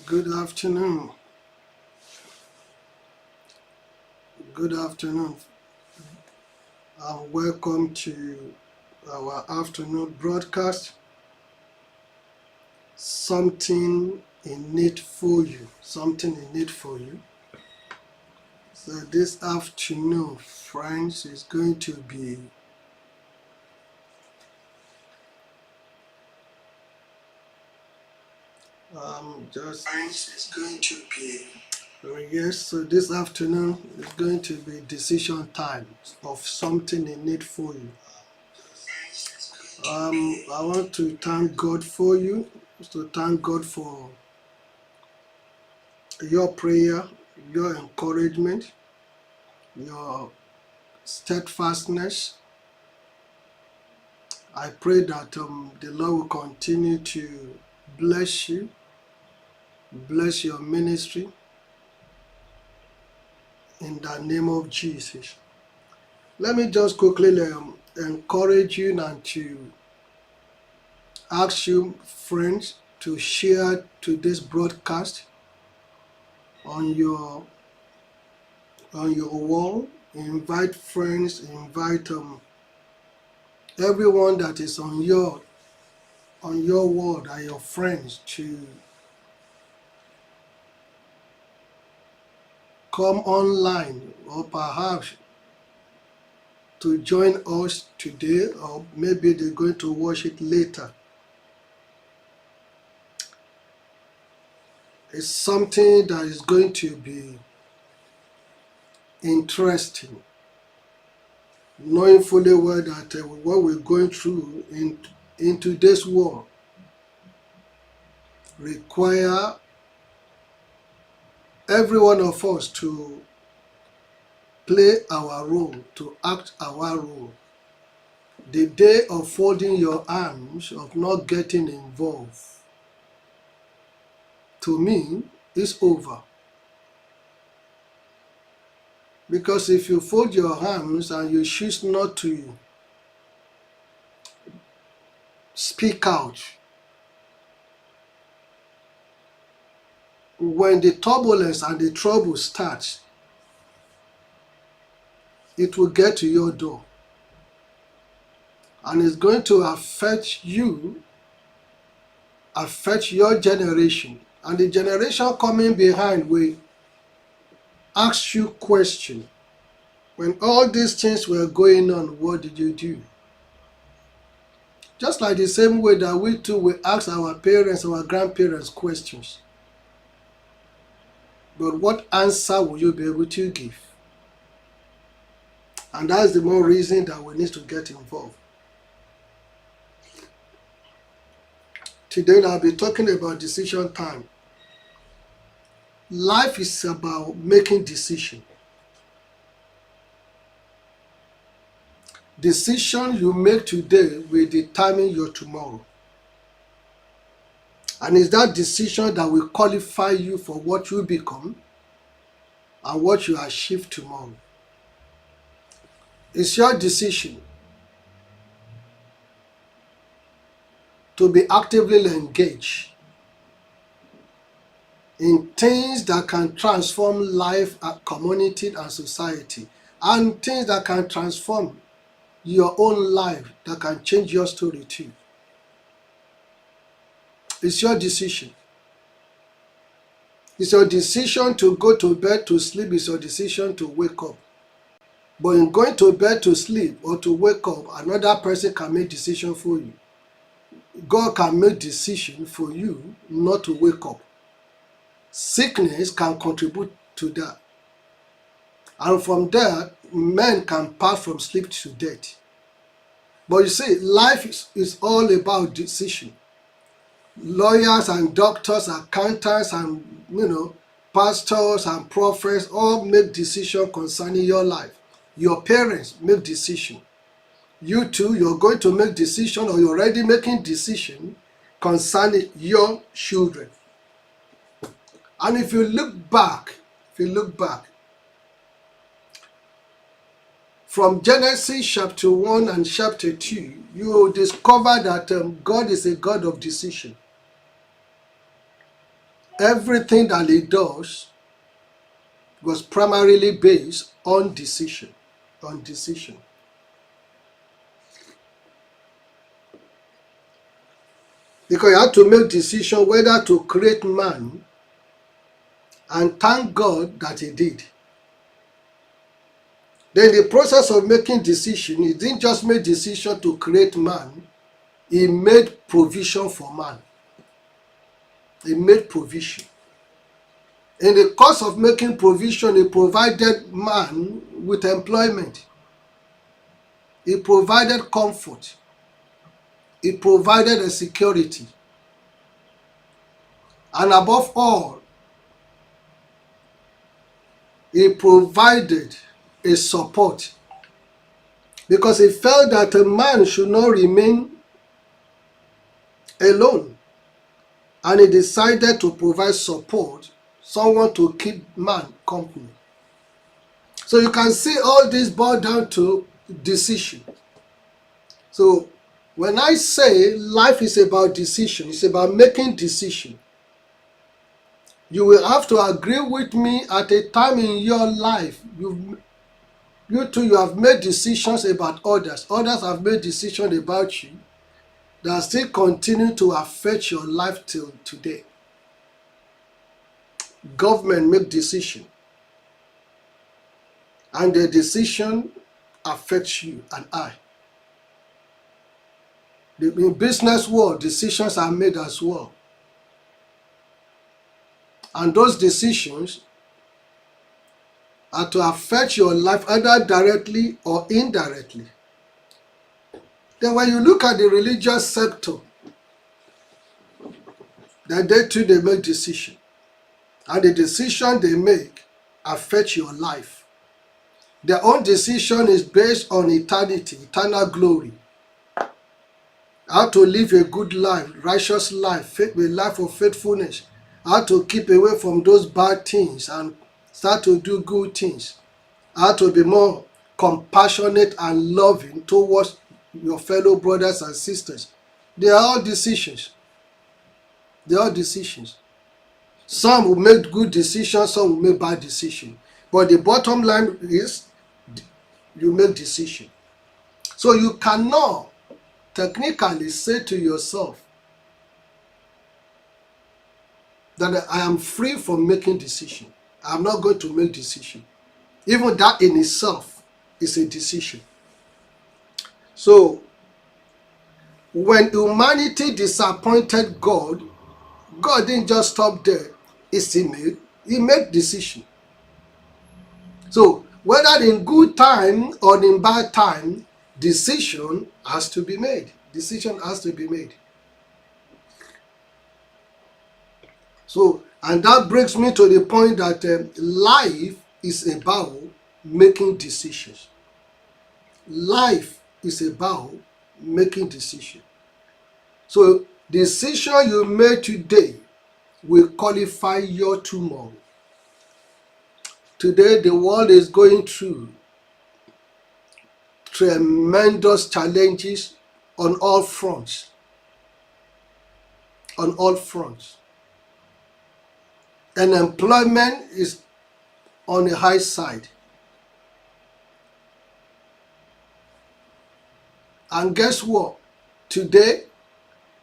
Good afternoon. Good afternoon. Welcome to our afternoon broadcast. Something in it for you. Something in it for you. So this afternoon, friends, is going to be yes, so this afternoon is going to be decision time of something in it for you. I want to thank God for you, to thank God for your prayer, your encouragement, your steadfastness. I pray that the Lord will continue to bless you, bless your ministry in the name of Jesus. Let me just quickly encourage you and to ask you, friends, to share to this broadcast on your wall. Invite friends, invite everyone that is on your wall and your friends to come online, or perhaps to join us today, or maybe they're going to watch it later. It's something that is going to be interesting, knowing fully well that what we're going through in today's world require every one of us to play our role, to act our role. The day of folding your arms, of not getting involved, to me, is over. Because if you fold your arms and you choose not to speak out, when the turbulence and the trouble starts, it will get to your door. And it's going to affect you, affect your generation. And the generation coming behind will ask you questions. When all these things were going on, what did you do? Just like the same way that we too will ask our parents, our grandparents questions. But what answer will you be able to give? And that's the more reason that we need to get involved. Today I'll be talking about decision time. Life is about making decisions. Decision you make today will determine your tomorrow. And it's that decision that will qualify you for what you become and what you achieve tomorrow. It's your decision to be actively engaged in things that can transform life, community, and society, and things that can transform your own life, that can change your story too. It's your decision. It's your decision to go to bed to sleep. It's your decision to wake up. But in going to bed to sleep or to wake up, another person can make decision for you. God can make decision for you not to wake up. Sickness can contribute to that. And from there, men can pass from sleep to death. But you see, life is all about decision. Lawyers and doctors, accountants, and pastors and prophets all make decisions concerning your life. Your parents make decision. You too, you're going to make decision, or you're already making decision concerning your children. And if you look back, from Genesis chapter 1 and chapter 2, you will discover that God is a God of decision. everything that he does was primarily based on decision. On decision. Because he had to make decision whether to create man, and thank God that he did. Then the process of making decision, he didn't just make decision to create man, he made provision for man. He made provision. In the course of making provision, he provided man with employment. He provided comfort. He provided a security. And above all, he provided a support. Because he felt that a man should not remain alone. And he decided to provide support, someone to keep man company. So you can see all this boiled down to decision. So when I say life is about decision, it's about making decision. You will have to agree with me at a time in your life, you have made decisions about others. Others have made decisions about you that still continue to affect your life till today. Government make decision, and the decision affects you and I. In business world, decisions are made as well. And those decisions are to affect your life either directly or indirectly. Then when you look at the religious sector, then they too, they make decisions. And the decision they make affect your life. Their own decision is based on eternity, eternal glory. How to live a good life, righteous life, a life of faithfulness. How to keep away from those bad things and start to do good things. How to be more compassionate and loving towards your fellow brothers and sisters. They are all decisions. They are all decisions. Some will make good decisions, some will make bad decisions. But the bottom line is you make decision. So you cannot technically say to yourself that I am free from making decision. I'm not going to make decision. Even that in itself is a decision. So when humanity disappointed God, God didn't just stop there. He made decision. So whether in good time or in bad time, decision has to be made. Decision has to be made. So, and that brings me to the point that life is about making decisions. Life is about making decisions. So, decision you make today will qualify your tomorrow. Today, the world is going through tremendous challenges on all fronts. On all fronts. Unemployment is on the high side. And guess what? Today,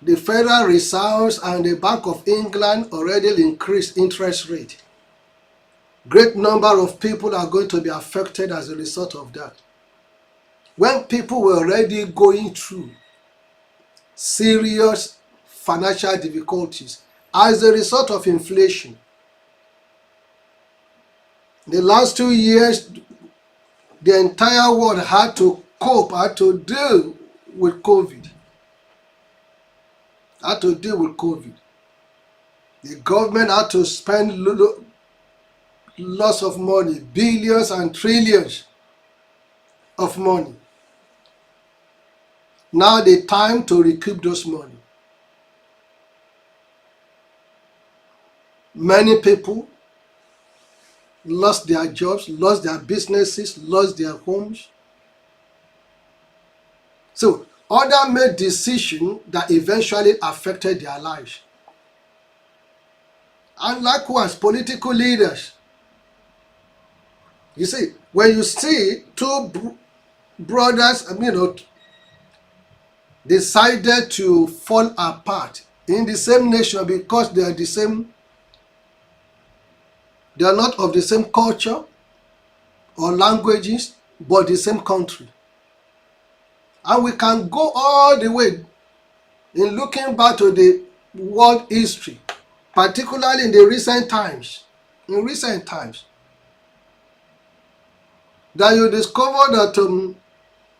the Federal Reserve and the Bank of England already increased interest rate. Great number of people are going to be affected as a result of that. When people were already going through serious financial difficulties as a result of inflation, the last 2 years, the entire world had to cope, had to deal with COVID. Had to deal with COVID. The government had to spend lots of money, billions and trillions of money. Now the time to recoup those money. Many people lost their jobs, lost their businesses, lost their homes. So others made decisions that eventually affected their lives. And likewise, political leaders. You see, when you see two brothers, decided to fall apart in the same nation because they are not of the same culture or languages, but the same country. And we can go all the way in looking back to the world history, particularly in the recent times, that you discover that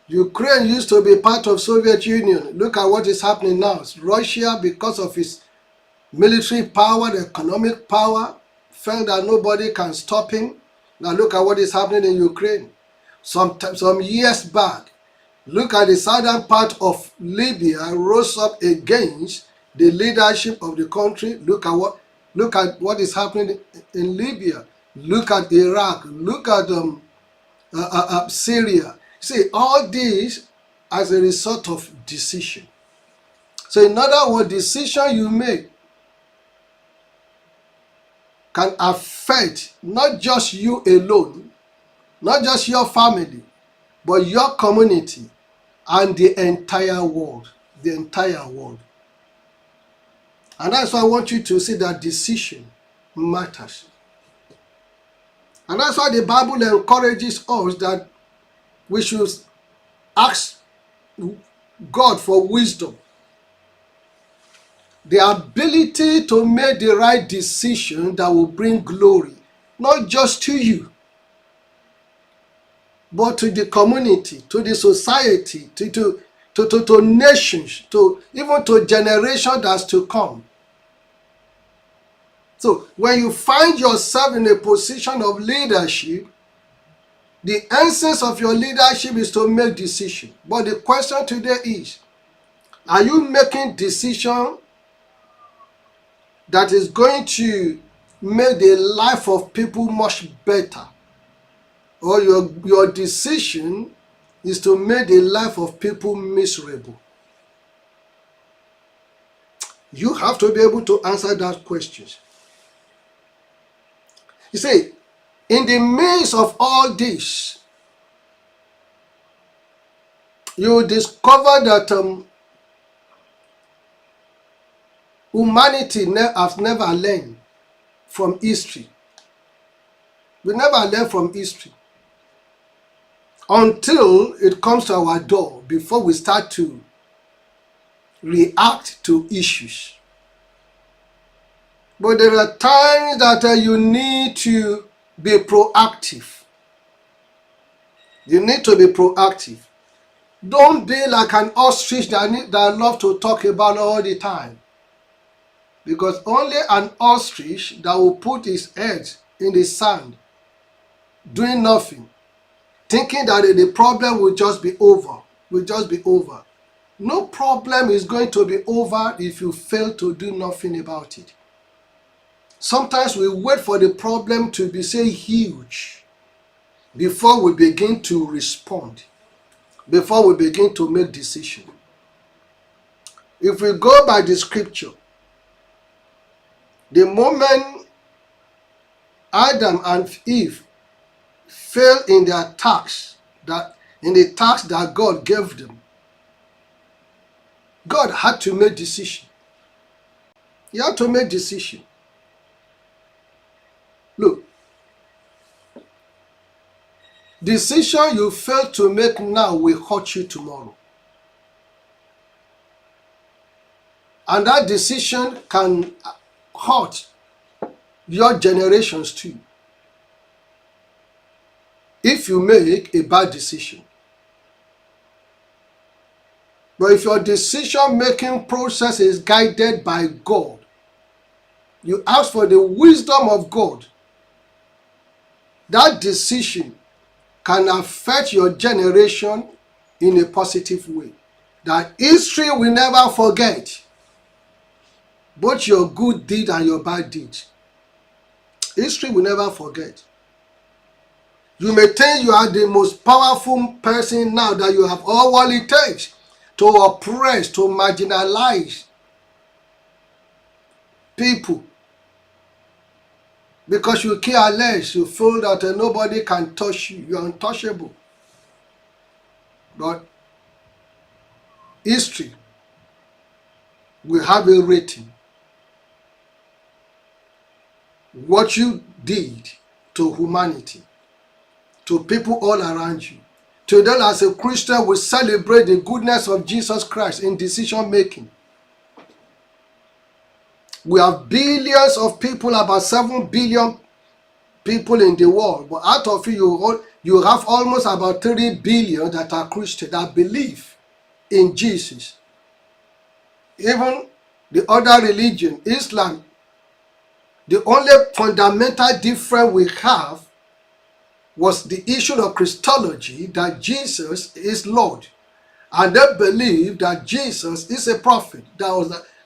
Ukraine used to be part of Soviet Union. Look at what is happening now. Russia, because of its military power, the economic power, felt that nobody can stop him. Now look at what is happening in Ukraine. Some years back, look at the southern part of Libya rose up against the leadership of the country. Look at what is happening in Libya. Look at Iraq. Look at Syria. See, all these as a result of decision. So in other words, decision you make can affect not just you alone, not just your family, but your community and the entire world. The entire world. And that's why I want you to see that decision matters. And that's why the Bible encourages us that we should ask God for wisdom. The ability to make the right decision that will bring glory, not just to you, but to the community, to the society, to nations, even to generation that's to come. So when you find yourself in a position of leadership, the essence of your leadership is to make decisions. But the question today is, are you making decision that is going to make the life of people much better? Or your decision is to make the life of people miserable? You have to be able to answer that question. You see, in the midst of all this, you discover that humanity has never learned from history. We never learn from history until it comes to our door before we start to react to issues. But there are times that you need to be proactive. You need to be proactive. Don't be like an ostrich that love to talk about all the time. Because only an ostrich that will put his head in the sand, doing nothing, thinking that the problem will just be over, No problem is going to be over if you fail to do nothing about it. Sometimes we wait for the problem to be, say, huge before we begin to respond, before we begin to make decisions. If we go by the scripture, the moment Adam and Eve failed in their task, the task that God gave them, God had to make decision. He had to make decision. Look, decision you fail to make now will hurt you tomorrow. And that decision can hurt your generations too, if you make a bad decision. But if your decision-making process is guided by God, you ask for the wisdom of God, that decision can affect your generation in a positive way that history will never forget, both your good deed and your bad deed. History will never forget. You may think you are the most powerful person now, that you have all what it takes to oppress, to marginalize people. Because you care less, you feel that nobody can touch you. You are untouchable. But history will have a rating. What you did to humanity, to people all around you. Today, as a Christian, we celebrate the goodness of Jesus Christ in decision making. We have billions of people, about 7 billion people in the world, but out of it, you have almost about 3 billion that are Christian, that believe in Jesus. Even the other religion, Islam, the only fundamental difference we have was the issue of Christology, that Jesus is Lord. And they believe that Jesus is a prophet.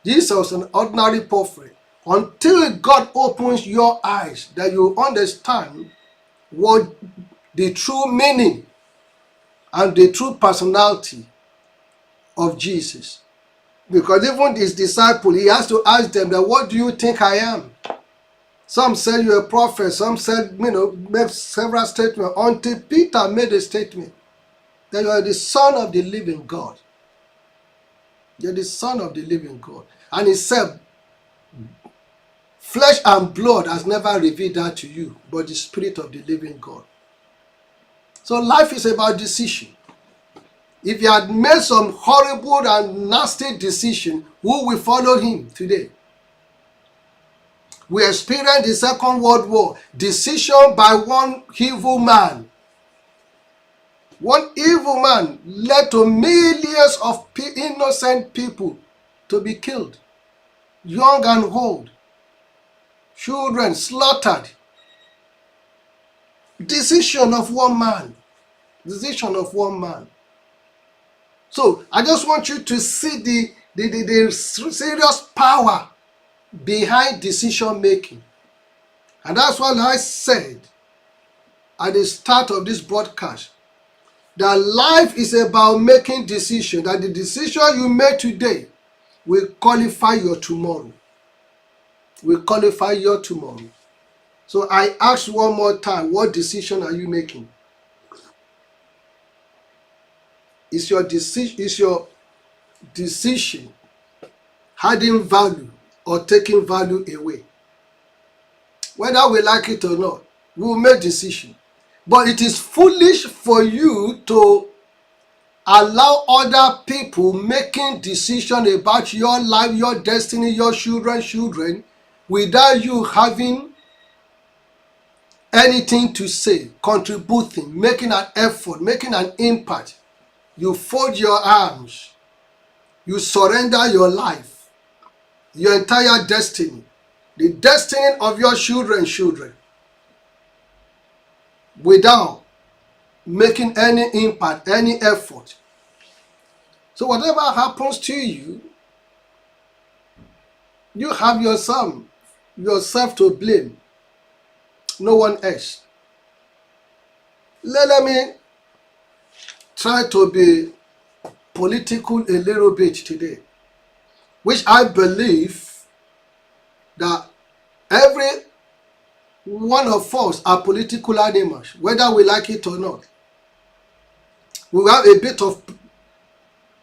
Jesus was an ordinary prophet. Until God opens your eyes, that you understand what the true meaning and the true personality of Jesus. Because even his disciples, he has to ask them that, what do you think I am? Some said you're a prophet, some said, made several statements, until Peter made a statement that you are the Son of the living God. You're the Son of the living God. And he said, flesh and blood has never revealed that to you, but the Spirit of the living God. So life is about decision. If you had made some horrible and nasty decision, who will follow him today? We experienced the Second World War, decision by one evil man. One evil man led to millions of innocent people to be killed, young and old, children slaughtered. Decision of one man. Decision of one man. So I just want you to see the serious power behind decision making. And that's what I said at the start of this broadcast, that life is about making decisions, that the decision you make today will qualify your tomorrow. Will qualify your tomorrow. So I ask one more time, what decision are you making? Is your decision adding value or taking value away? Whether we like it or not, we will make decision. But it is foolish for you to allow other people making decisions about your life, your destiny, your children, without you having anything to say, contributing, making an effort, making an impact. You fold your arms. You surrender your life, your entire destiny, the destiny of your children, without making any impact, any effort. So whatever happens to you, you have yourself to blame, no one else. Let me try to be political a little bit today, which I believe that every one of us are political animals, whether we like it or not. We have a bit of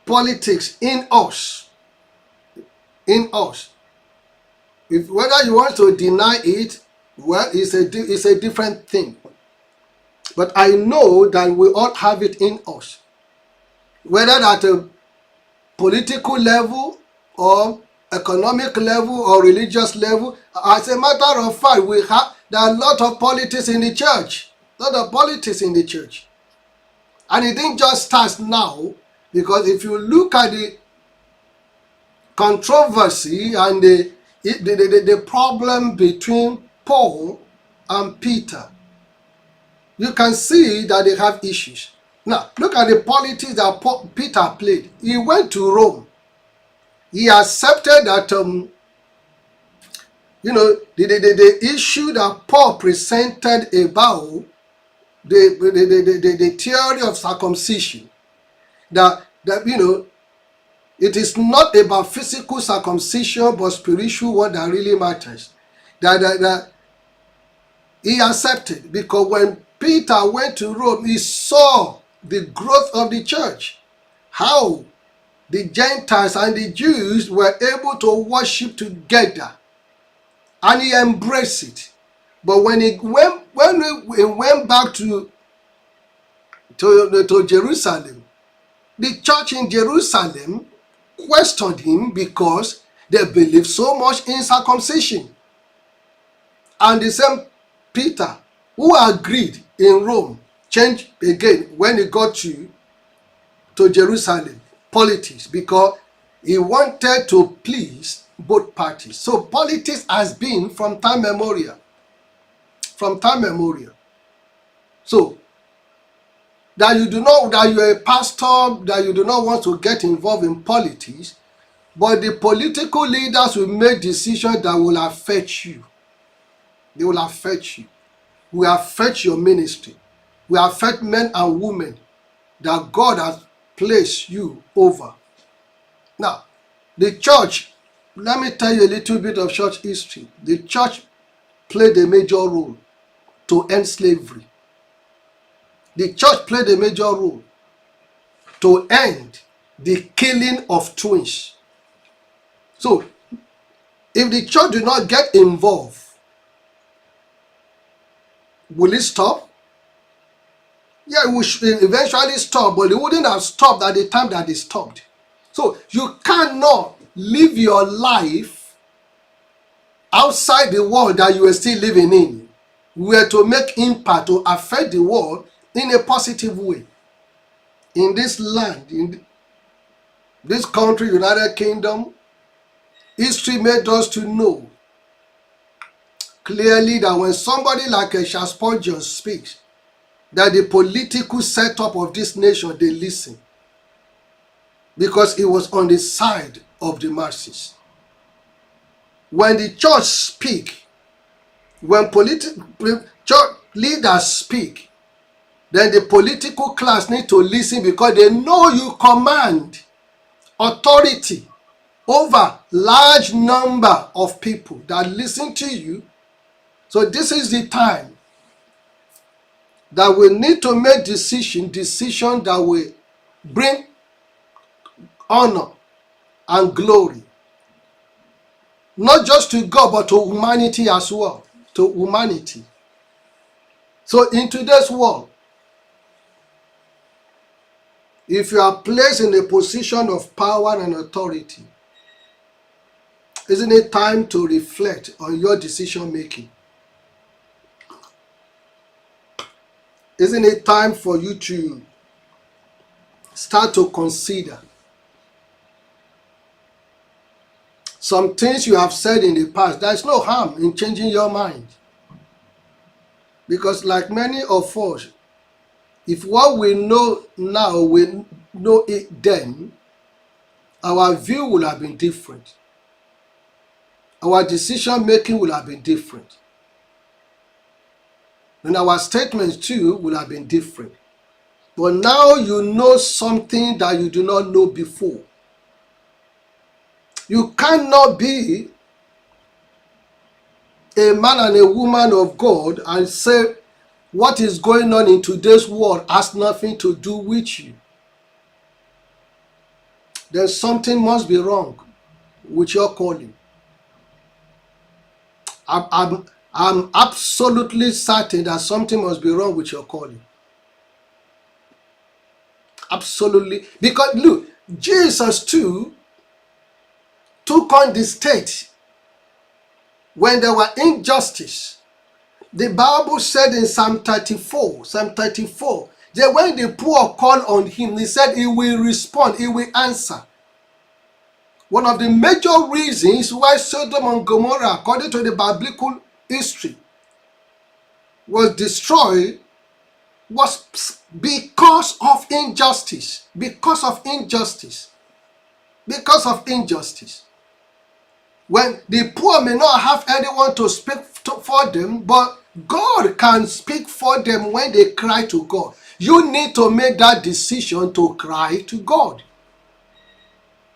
politics in us. If whether you want to deny it, well, it's a different thing. But I know that we all have it in us, whether at a political level or economic level or religious level. As a matter of fact, there are a lot of politics in the church. And it didn't just start now, because if you look at the controversy and the problem between Paul and Peter, you can see that they have issues. Now, look at the politics that Peter played. He went to Rome. He accepted that, the issue that Paul presented about the theory of circumcision, that it is not about physical circumcision but spiritual one that really matters. That He accepted, because when Peter went to Rome, he saw the growth of the church, how the Gentiles and the Jews were able to worship together, and he embraced it. But when he went back to Jerusalem, the church in Jerusalem questioned him because they believed so much in circumcision. And the same Peter, who agreed in Rome, changed again when he got to Jerusalem, politics, because he wanted to please both parties. So politics has been from time memorial. From time memorial. So that you're a pastor, that you do not want to get involved in politics, but the political leaders will make decisions that will affect you. They will affect you. Will affect your ministry. Will affect men and women that God has placed you over. Now, the church, let me tell you a little bit of church history. The church played a major role to end slavery. The church played a major role to end the killing of twins. So, if the church do not get involved, will it stop? Yeah, it will eventually stop, but it wouldn't have stopped at the time that it stopped. So you cannot live your life outside the world that you are still living in. We are to make impact, to affect the world in a positive way. In this land, in this country, United Kingdom, history made us to know clearly that when somebody like a Charles Spurgeon speaks, that the political setup of this nation, they listen, because it was on the side of the masses. When the church speak, when church leaders speak, then the political class need to listen, because they know you command authority over large number of people that listen to you. So this is the time that we need to make decision that will bring honor and glory, not just to God, but to humanity as well, to humanity. So in today's world, if you are placed in a position of power and authority, isn't it time to reflect on your decision making? Isn't it time for you to start to consider some things you have said in the past? There's no harm in changing your mind. Because like many of us, if what we know now, we know it then, our view will have been different. Our decision making will have been different. And our statements too will have been different. But now you know something that you do not know before. You cannot be a man and a woman of God and say what is going on in today's world has nothing to do with you. Then something must be wrong with your calling. I'm absolutely certain that something must be wrong with your calling. Absolutely. Because look, Jesus too took on the state when there were injustice. The Bible said in Psalm 34, that when the poor call on him, he said he will respond, he will answer. One of the major reasons why Sodom and Gomorrah, according to the biblical history, was destroyed was because of injustice. Because of injustice. Because of injustice. When the poor may not have anyone to speak for them, but God can speak for them when they cry to God. You need to make that decision to cry to God.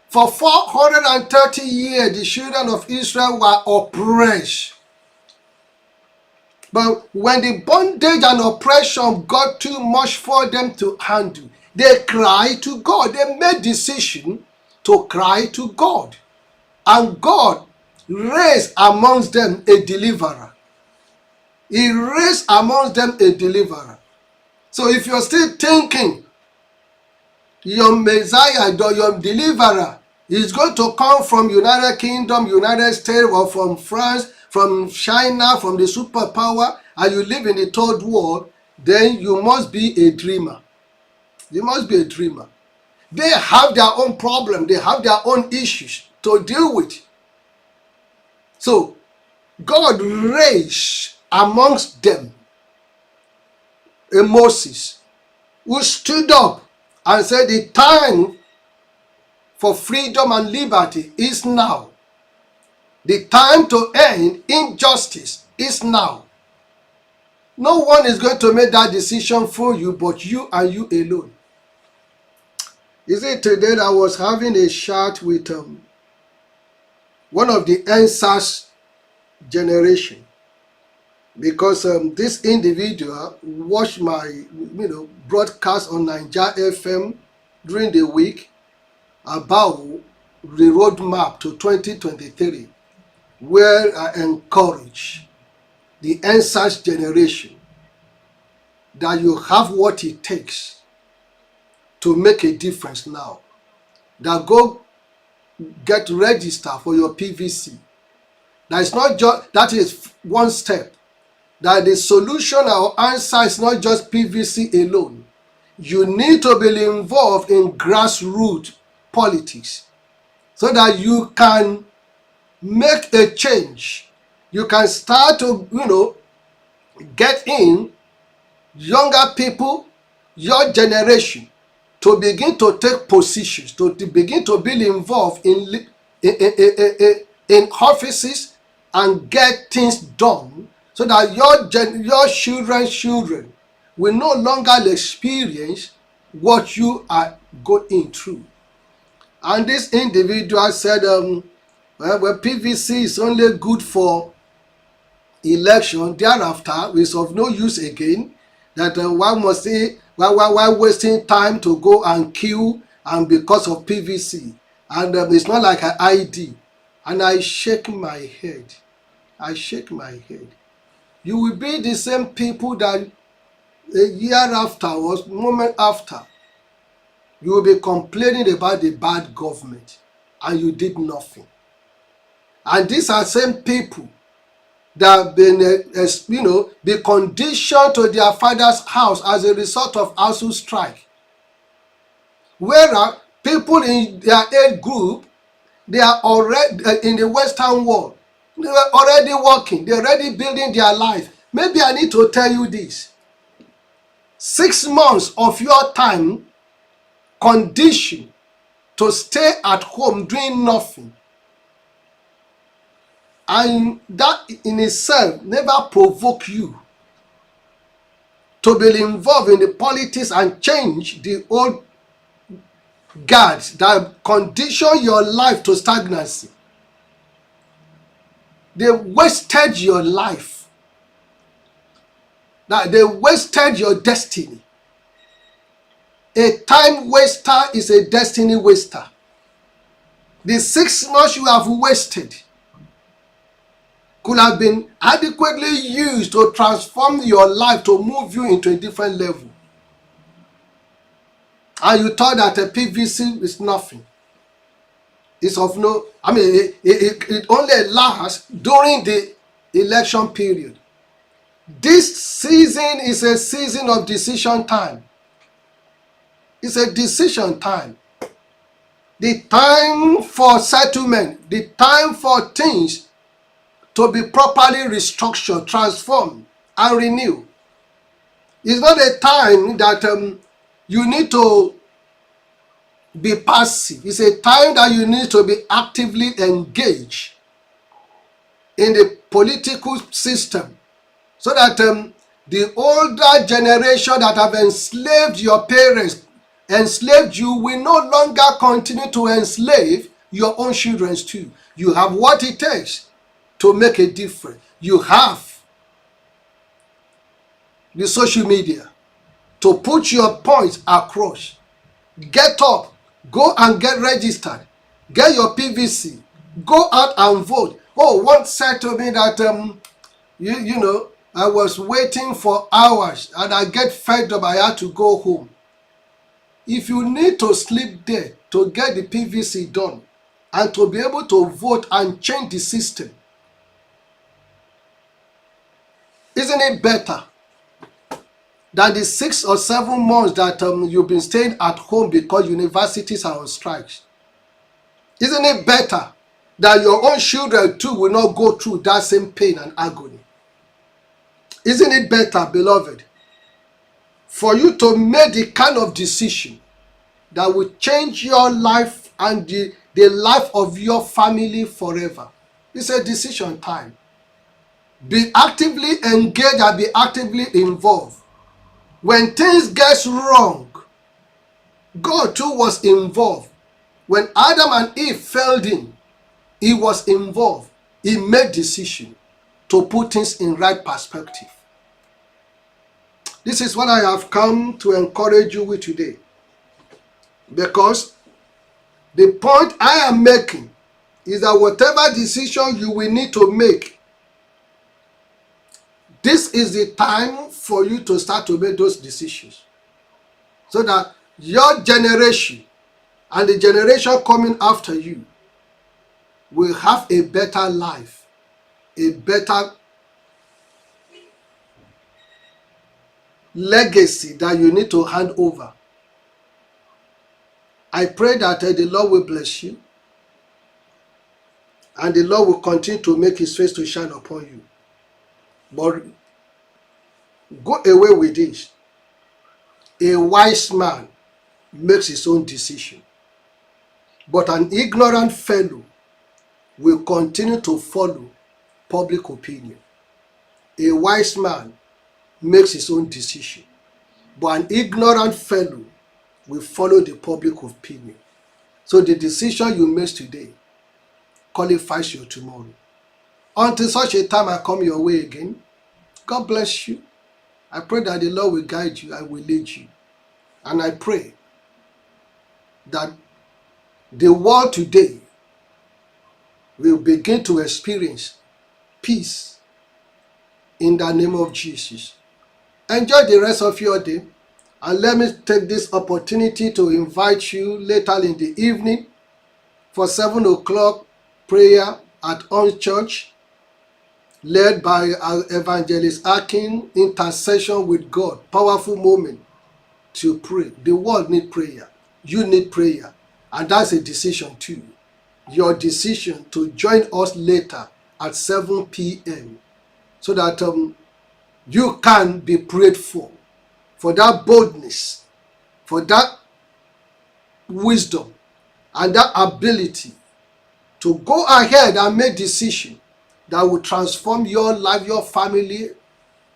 For 430 years, the children of Israel were oppressed. But when the bondage and oppression got too much for them to handle, they cried to God. They made decision to cry to God. And God raised amongst them a deliverer. He raised amongst them a deliverer. So if you're still thinking your Messiah, your deliverer, is going to come from United Kingdom, United States, or from France, from China, from the superpower, and you live in the third world, then you must be a dreamer. You must be a dreamer. They have their own problem. They have their own issues to deal with. So God raised amongst them a Moses who stood up and said, the time for freedom and liberty is now. The time to end injustice is now. No one is going to make that decision for you but you and you alone. You see, today I was having a chat with one of the NSAS generation, because this individual watched my broadcast on Niger FM during the week about the roadmap to 2023, where I encourage the NSAS generation that you have what it takes to make a difference now. That go get registered for your PVC. That is not just, that is one step. That the solution or answer is not just PVC alone. You need to be involved in grassroots politics so that you can make a change. You can start to, get in younger people, your generation, to begin to take positions, to begin to be involved in offices and get things done, so that your children's children will no longer experience what you are going through. And this individual said, well, PVC is only good for election. Thereafter, it's of no use again. That one must say, why wasting time to go and queue and because of PVC? And it's not like an ID. And I shake my head. I shake my head. You will be the same people that a year after or moment after, you will be complaining about the bad government and you did nothing. And these are same people that have been, be conditioned to their father's house as a result of ASUU strike. Whereas people in their age group, they are already in the Western world. They were already working. They're already building their life. Maybe I need to tell you this. 6 months of your time conditioned to stay at home doing nothing. And that in itself never provoke you to be involved in the politics and change the old guards that condition your life to stagnancy. They wasted your life. That they wasted your destiny. A time waster is a destiny waster. The 6 months you have wasted could have been adequately used to transform your life, to move you into a different level. And you thought that a PVC is nothing. It's of no, it only lasts during the election period. This season is a season of decision time. It's a decision time. The time for settlement, the time for things to be properly restructured, transformed, and renewed. It's not a time that you need to be passive. It's a time that you need to be actively engaged in the political system, so that the older generation that have enslaved your parents, enslaved you, will no longer continue to enslave your own children too. You have what it takes to make a difference. You have the social media to put your points across. Get up, go and get registered, get your PVC, go out and vote. Oh, one said to me that you know, I was waiting for hours and I get fed up, I had to go home. If you need to sleep there to get the PVC done and to be able to vote and change the system, isn't it better than the 6 or 7 months that you've been staying at home because universities are on strikes? Isn't it better that your own children too will not go through that same pain and agony? Isn't it better, beloved, for you to make the kind of decision that will change your life and the life of your family forever? It's a decision time. Be actively engaged and be actively involved. When things get wrong, God too was involved. When Adam and Eve failed him, he was involved. He made decision to put things in right perspective. This is what I have come to encourage you with today. Because the point I am making is that whatever decision you will need to make, this is the time for you to start to make those decisions. So that your generation and the generation coming after you will have a better life, a better legacy that you need to hand over. I pray that the Lord will bless you and the Lord will continue to make his face to shine upon you. But go away with this. A wise man makes his own decision, but an ignorant fellow will continue to follow public opinion. A wise man makes his own decision, but an ignorant fellow will follow the public opinion. So the decision you make today qualifies your tomorrow. Until such a time I come your way again, God bless you. I pray that the Lord will guide you and will lead you. And I pray that the world today will begin to experience peace in the name of Jesus. Enjoy the rest of your day, and let me take this opportunity to invite you later in the evening for 7 o'clock prayer at On Church, led by our evangelist Akin, intercession with God. Powerful moment to pray. The world needs prayer. You need prayer. And that's a decision too. Your decision to join us later at 7 p.m. so that you can be prayed for that boldness, for that wisdom, and that ability to go ahead and make decisions that will transform your life, your family,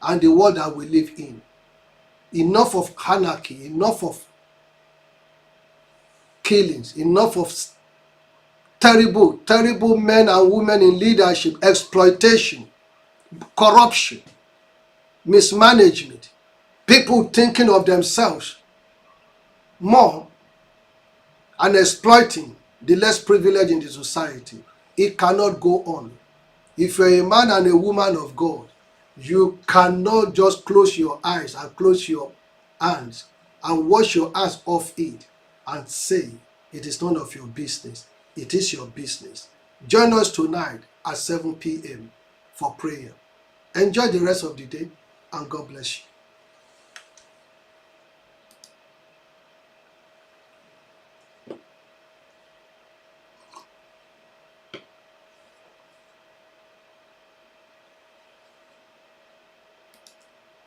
and the world that we live in. Enough of anarchy, enough of killings, enough of terrible men and women in leadership, exploitation, corruption, mismanagement, people thinking of themselves more and exploiting the less privileged in the society. It cannot go on. If you're a man and a woman of God, you cannot just close your eyes and close your hands and wash your hands off it and say it is none of your business. It is your business. Join us tonight at 7 p.m. for prayer. Enjoy the rest of the day, and God bless you.